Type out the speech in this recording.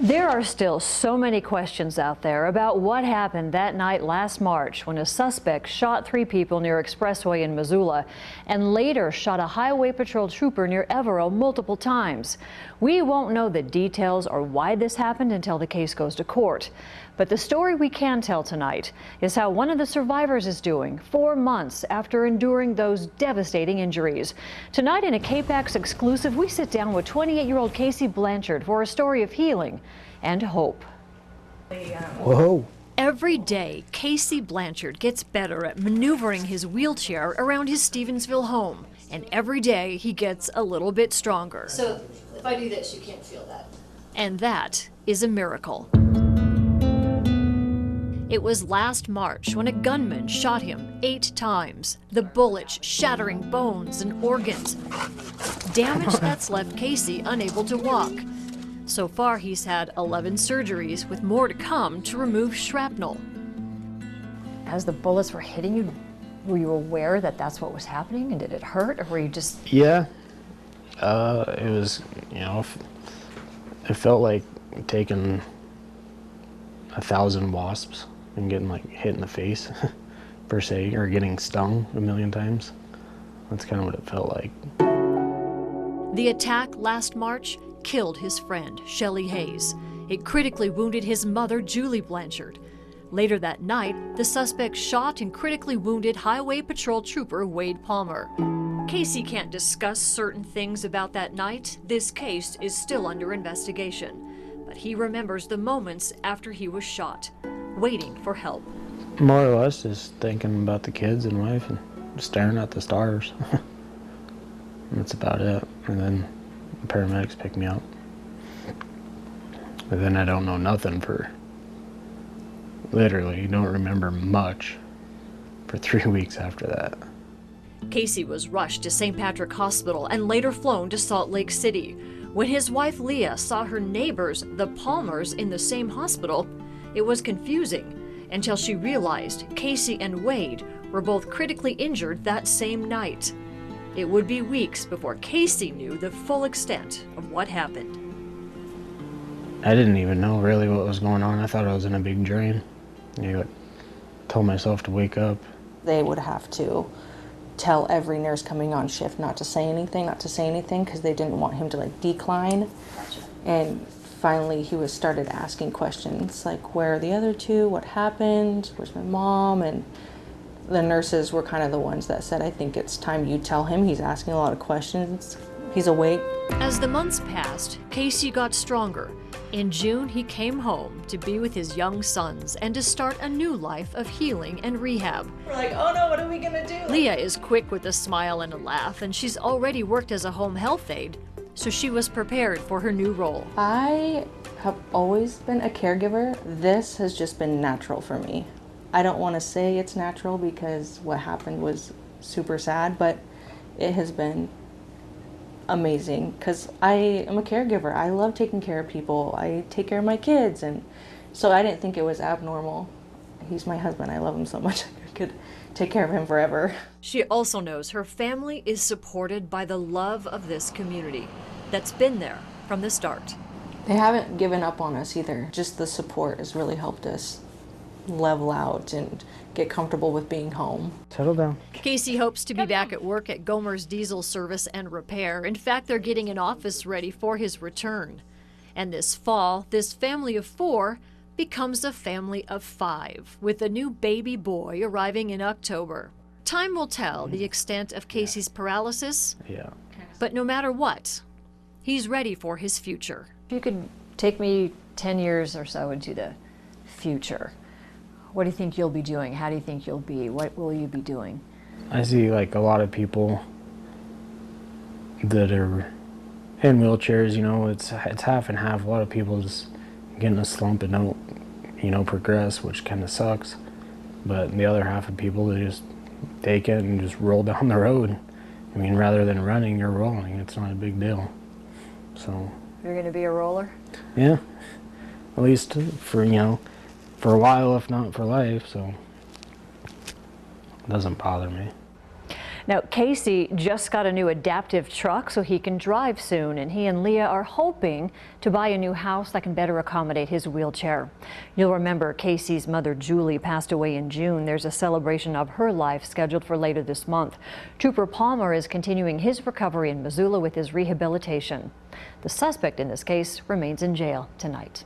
There are still so many questions out there about what happened that night last March when a suspect shot 3 people near Expressway in Missoula and later shot a highway patrol trooper near Evero multiple times. We won't know the details or why this happened until the case goes to court. But the story we can tell tonight is how one of the survivors is doing 4 months after enduring those devastating injuries. Tonight in a KPAX exclusive, we sit down with 28-year-old Casey Blanchard for a story of healing and hope. Whoa. Every day, Casey Blanchard gets better at maneuvering his wheelchair around his Stevensville home. And every day, he gets a little bit stronger. So if I do this, you can't feel that. And that is a miracle. It was last March when a gunman shot him 8 times, the bullets shattering bones and organs. Damage that's left Casey unable to walk. So far, he's had 11 surgeries, with more to come to remove shrapnel. As the bullets were hitting you, were you aware that that's what was happening, and did it hurt, or were you just... Yeah, it was, it felt like taking 1,000 wasps and getting like hit in the face, per se, or getting stung a million times. That's kind of what it felt like. The attack last March killed his friend, Shelley Hayes. It critically wounded his mother, Julie Blanchard. Later that night, the suspect shot and critically wounded Highway Patrol Trooper Wade Palmer. Casey can't discuss certain things about that night. This case is still under investigation. But he remembers the moments after he was shot, waiting for help. More or less just thinking about the kids and wife and staring at the stars. That's about it. And then the paramedics picked me up. But then I don't know nothing for, literally, don't remember much for 3 weeks after that. Casey was rushed to St. Patrick Hospital and later flown to Salt Lake City. When his wife Leah saw her neighbors, the Palmers, in the same hospital, it was confusing until she realized Casey and Wade were both critically injured that same night. It would be weeks before Casey knew the full extent of what happened. I didn't even know really what was going on. I thought I was in a big drain. I told myself to wake up. They would have to tell every nurse coming on shift not to say anything, because they didn't want him to decline. Gotcha. And finally he started asking questions like, where are the other 2? What happened? Where's my mom? And the nurses were kind of the ones that said, I think it's time you tell him. He's asking a lot of questions. He's awake. As the months passed, Casey got stronger. In June, he came home to be with his young sons and to start a new life of healing and rehab. We're like, oh no, what are we gonna do? Leah is quick with a smile and a laugh, and she's already worked as a home health aide, so she was prepared for her new role. I have always been a caregiver. This has just been natural for me. I don't want to say it's natural because what happened was super sad, but it has been amazing because I am a caregiver. I love taking care of people. I take care of my kids, and so I didn't think it was abnormal. He's my husband. I love him so much. I could take care of him forever. She also knows her family is supported by the love of this community that's been there from the start. They haven't given up on us either. Just the support has really helped us level out and get comfortable with being home. Settle down. Casey hopes to be back at work at Gomer's Diesel Service and Repair. In fact, they're getting an office ready for his return. And this fall, this family of 4 becomes a family of 5, with a new baby boy arriving in October. Time will tell the extent of Casey's paralysis, but no matter what, he's ready for his future. If you could take me 10 years or so into the future, what do you think you'll be doing? How do you think you'll be? What will you be doing? I see a lot of people that are in wheelchairs, it's half and half. A lot of people just get in a slump and don't, progress, which kind of sucks. But the other half of people, they just take it and just roll down the road. I mean, rather than running, you're rolling. It's not a big deal. So. You're going to be a roller? Yeah, at least for a while, if not for life, so it doesn't bother me. Now, Casey just got a new adaptive truck so he can drive soon, and he and Leah are hoping to buy a new house that can better accommodate his wheelchair. You'll remember Casey's mother, Julie, passed away in June. There's a celebration of her life scheduled for later this month. Trooper Palmer is continuing his recovery in Missoula with his rehabilitation. The suspect in this case remains in jail tonight.